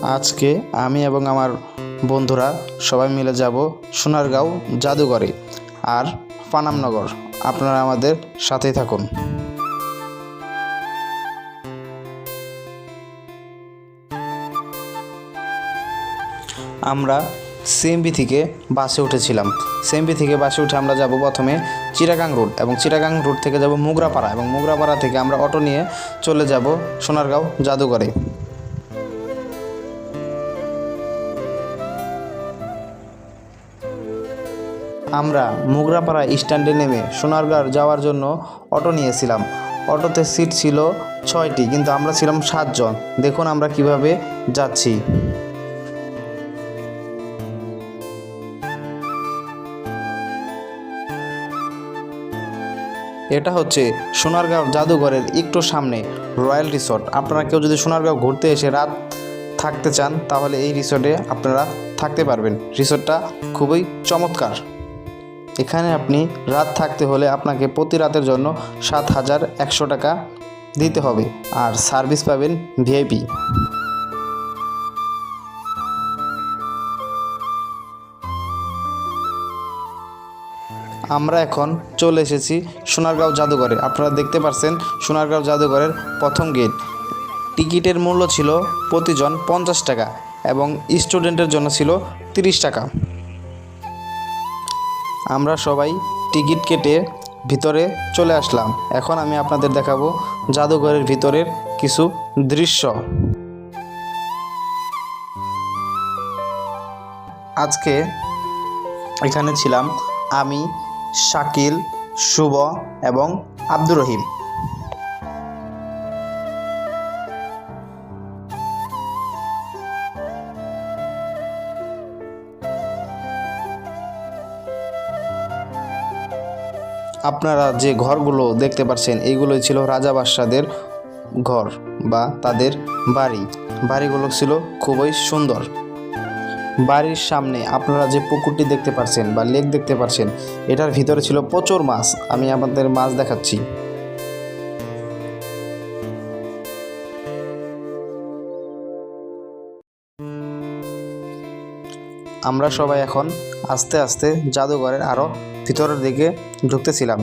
আজকে আমি এবং আমার বন্ধুরা সবাই মিলে যাব সোনারগাঁও জাদুঘরে আর পানামনগর। আপনারা আমাদের সাথেই থাকুন। আমরা সিএমবি থেকে বাসে উঠেছিলাম। সিএমবি থেকে বাসে উঠে আমরা যাব প্রথমে চিটাগাং রোড, এবং চিটাগাং রোড থেকে যাব মোগরাপাড়া, এবং মোগরাপাড়া থেকে আমরা অটো নিয়ে চলে যাব সোনারগাঁও জাদুঘরে। আমরা মোগরাপাড়া স্ট্যান্ডে নেমে সোনারগাঁও যাওয়ার জন্য অটো নিয়েছিলাম। অটোতে সিট ছিল 6টি, কিন্তু আমরা ছিলাম 7 জন। দেখুন আমরা কিভাবে যাচ্ছি। এটা হচ্ছে সোনারগাঁও জাদুঘরের একটু সামনে রয়্যাল রিসর্ট। আপনারা কেউ যদি সোনারগাঁও ঘুরতে এসে রাত থাকতে চান তাহলে এই রিসর্টে আপনারা থাকতে পারবেন। রিসর্টটা খুবই চমৎকার। এখানে আপনি রাত থাকতে হলে আপনাকে প্রতি রাতের জন্য 7,100 টাকা দিতে হবে, আর সার্ভিস পাবেন ভিআইপি। আমরা এখন চলে এসেছি সোনারগাঁও জাদুঘরে। আপনারা দেখতে পাচ্ছেন সোনারগাঁও জাদুঘরের প্রথম গেট। টিকিটের মূল্য ছিল প্রতিজন 50 টাকা এবং স্টুডেন্টের জন্য ছিল 30 টাকা। আমরা সবাই টিকিট কেটে ভিতরে চলে আসলাম। এখন আমি আপনাদের দেখাবো জাদুঘরের ভিতরের কিছু দৃশ্য। আজকে এখানে ছিলাম আমি, শাকিল, শুভ এবং আব্দুর রহিম। আপনারা যে ঘরগুলো দেখতে পাচ্ছেন এইগুলোই ছিল রাজা বাদশাদের ঘর বা তাদের বাড়ি। বাড়িগুলো ছিল খুবই সুন্দর। বাড়ির সামনে আপনারা যে পুকুরটি দেখতে পাচ্ছেন বা লেক দেখতে পাচ্ছেন, এটার ভিতরে ছিল প্রচুর মাছ। আমি আপনাদের মাছ দেখাচ্ছি। আমরা সবাই এখন আস্তে আস্তে জাদুঘরের আরও ভিতরের দিকে ঢুকতেছিলাম।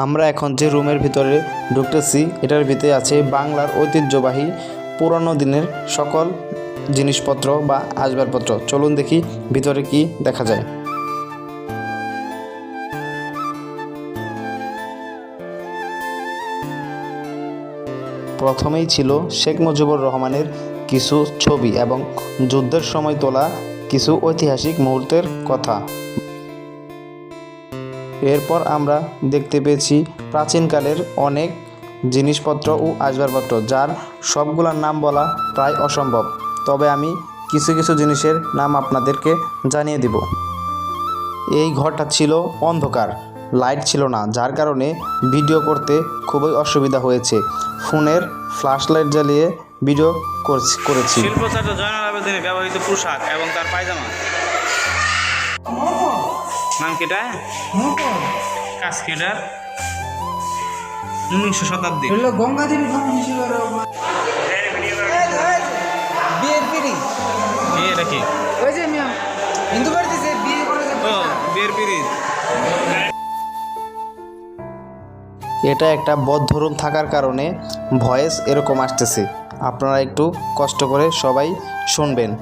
আমরা এখন যে রুমের ভিতরে ঢুকতেছি, এটার ভিতরে আছে বাংলার ঐতিহ্যবাহী পুরনো দিনের সকল জিনিসপত্র বা আসবাবপত্র। চলুন দেখি ভিতরে কি দেখা যায়। প্রথমেই ছিল শেখ মুজিবুর রহমানের কিছু ছবি এবং যুদ্ধের সময় তোলা কিছু ঐতিহাসিক মুহূর্তের কথা। এরপর আমরা দেখতে পেয়েছি প্রাচীনকালের অনেক জিনিসপত্র ও আসবাবপত্র, যার সবগুলোর নাম বলা প্রায় অসম্ভব। তবে আমি কিছু কিছু জিনিসের নাম আপনাদেরকে জানিয়ে দিব। এই ঘরটা ছিল অন্ধকার, লাইট ছিল না, যার কারণে ভিডিও করতে খুবই অসুবিধা হয়েছে। ফোনের ফ্ল্যাশ লাইট জ্বালিয়ে ভিডিও করেছি। শিল্পাচার্য জয়নুল আবেদিনের ব্যবহৃত পোশাক এবং তার পায়জামা নাম কেটা কাসকেটার 19 শতাব্দী গঙ্গাদেবী বিয়ের পিড়ি। এটা কি ওই যে হিন্দু বাড়িতে যে বিয়ে করে বিয়ের পিড়ি। এটা একটা বদ্ধ রুম থাকার কারণে ভয়েস এরকম আসতেছে। আপনারা একটু কষ্ট করে সবাই শুনবেন।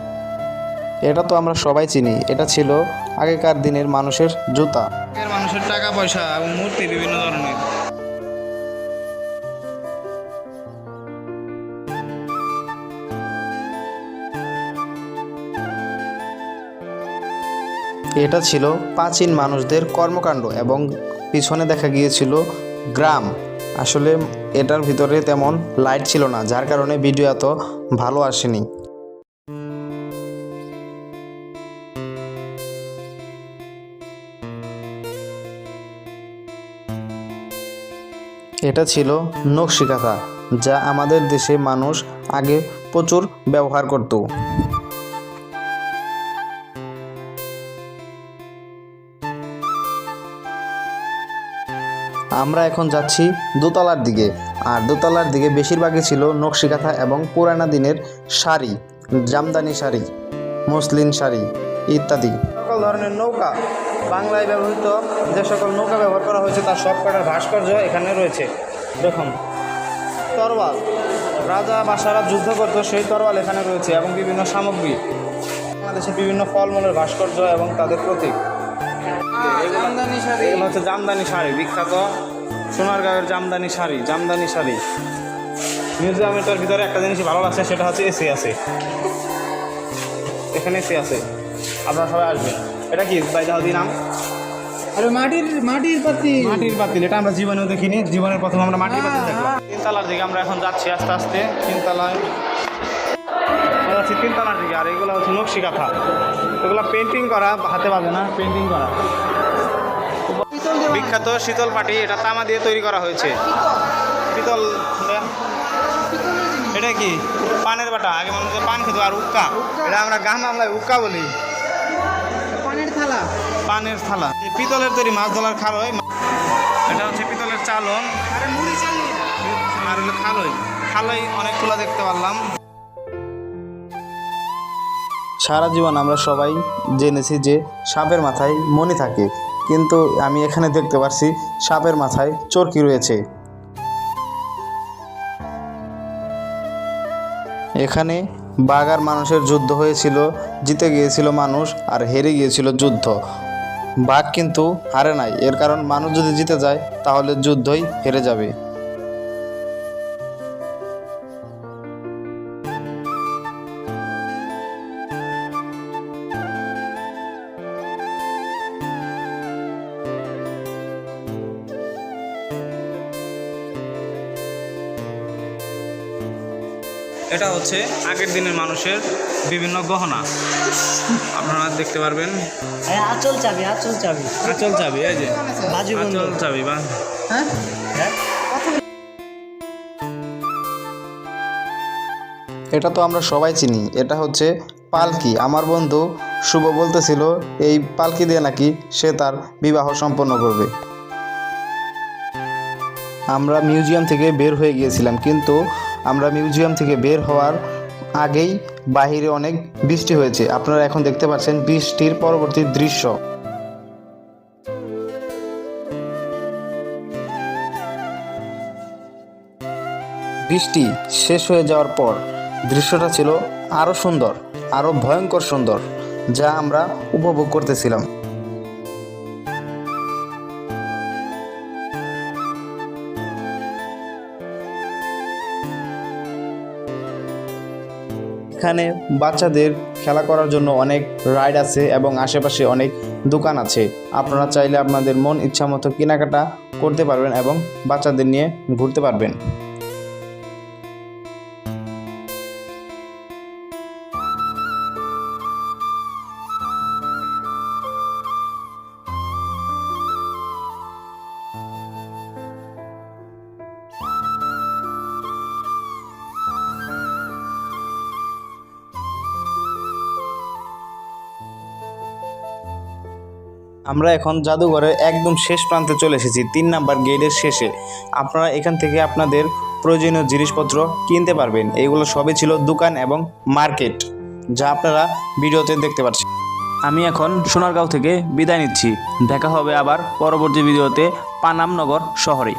এটা তো আমরা সবাই চিনি, এটা ছিল আগেকার দিনের মানুষের জুতা। মানুষের টাকা পয়সা এবং মূর্তি বিভিন্ন ধরনের। এটা ছিল প্রাচীন মানুষদের কর্মকাণ্ড এবং পিছনে দেখা গিয়েছিল গ্রাম। আসলে এটার ভিতরে তেমন লাইট ছিল না, যার কারণে ভিডিও এত ভালো আসেনি। এটা ছিল নকশি কাঁথা, যা আমাদের দেশে মানুষ আগে প্রচুর ব্যবহার করত। আমরা এখন যাচ্ছি দোতলার দিকে, আর দোতলার দিকে বেশিরভাগই ছিল নকশি কাঁথা এবং পুরানা দিনের শাড়ি, জামদানি শাড়ি, মসলিন শাড়ি ইত্যাদি। সকল ধরনের নৌকা, বাংলায় ব্যবহৃত যে সকল নৌকা ব্যবহার করা হয়েছে তার সব কটার ভাস্কর্য এখানে রয়েছে। দেখুন, তরোয়াল, রাজা বাসারা যুদ্ধ করতো সেই তরোয়াল এখানে রয়েছে, এবং বিভিন্ন সামগ্রী, বাংলাদেশের বিভিন্ন ফলমূলের ভাস্কর্য এবং তাদের প্রতীক। জামদানি শাড়ি। এগুলো হচ্ছে জামদানি শাড়ি, বিখ্যাত সোনারগাঁওয়ের জামদানি শাড়ি। মিউজিয়ামটার ভিতরে একটা জিনিস ভালো লাগছে, সেটা হচ্ছে এসি আছে, এখানে এসি আছে, আপনারা সবাই আসবেন। এটা কি বাইদাহদি নাম? আরে মাটির পাতিল, এটা আমরা জীবনেও দেখিনি, জীবনের প্রথম আমরা মাটির পাতিল দেখলাম। তিনতলার দিকে আমরা এখন যাচ্ছি আস্তে আস্তে, তিনতলার দিকে। আর এগুলো হচ্ছে নকশি কাঁথা, এগুলো পেন্টিং করা, হাতে পাবে না, পেন্টিং করা। বিখ্যাত শীতল পাটি, এটা তামা দিয়ে তৈরি করা হয়েছে। পিতল, এটা কি পানের বাটা, আগে মানুষের পান খেত। আর উক্কা, এটা আমরা গ্রাম বাংলায় উক্কা বলি, পানের থালা। পিতলের তৈরি মাছ ধরার খালই, এটা হচ্ছে পিতলের চালন। আর হলো খালই অনেকগুলো দেখতে পারলাম। সারা জীবন আমরা সবাই জেনেছি যে সাপের মাথায় মণি থাকে, কিন্তু আমি এখানে দেখতে পাচ্ছি সাপের মাথায় চরকি রয়েছে। এখানে বাঘ আর মানুষের যুদ্ধ হয়েছিল, জিতে গিয়েছিল মানুষ আর হেরে গিয়েছিল যুদ্ধ। বাঘ কিন্তু হারে নাই, এর কারণ মানুষ যদি জিতে যায় তাহলে যুদ্ধই হেরে যাবে। এটা হচ্ছে আগের দিনের মানুষের বিভিন্ন গহনা, আপনারা দেখতে পারবেন। আঁচল চাবি এই যে আঁচল চাবি বা হ্যাঁ। এটা তো আমরা সবাই চিনি, এটা হচ্ছে পালকি। আমার বন্ধু শুভ বলতেছিল এই পালকি দিয়ে নাকি সে তার বিবাহ সম্পন্ন করবে। আমরা মিউজিয়াম থেকে বের হয়ে গিয়েছিলাম, কিন্তু আমরা মিউজিয়াম থেকে বের হওয়ার আগেই বাহিরে অনেক বৃষ্টি হয়েছে। আপনারা এখন দেখতে পাচ্ছেন বৃষ্টির পরবর্তী দৃশ্য। বৃষ্টি শেষ হয়ে যাওয়ার পর দৃশ্যটা ছিল আরও সুন্দর, আরও ভয়ঙ্কর সুন্দর, যা আমরা উপভোগ করতেছিলাম। এখানে বাচ্চাদের খেলা করার জন্য অনেক রাইড আছে এবং আশেপাশে অনেক দোকান আছে। আপনারা চাইলে আপনাদের মন ইচ্ছা মতো কেনাকাটা করতে পারবেন এবং বাচ্চাদের নিয়ে ঘুরতে পারবেন। আমরা এখন জাদুঘরের একদম শেষ প্রান্তে চলে এসেছি, 3 নাম্বার গেটের শেষে। আপনারা এখান থেকে আপনাদের প্রয়োজনীয় জিনিসপত্র কিনতে পারবেন। এইগুলো সবই ছিল দোকান এবং মার্কেট, যা আপনারা ভিডিওতে দেখতে পাচ্ছেন। আমি এখন সোনারগাঁও থেকে বিদায় নিচ্ছি। দেখা হবে আবার পরবর্তী ভিডিওতে পানামনগর শহরে।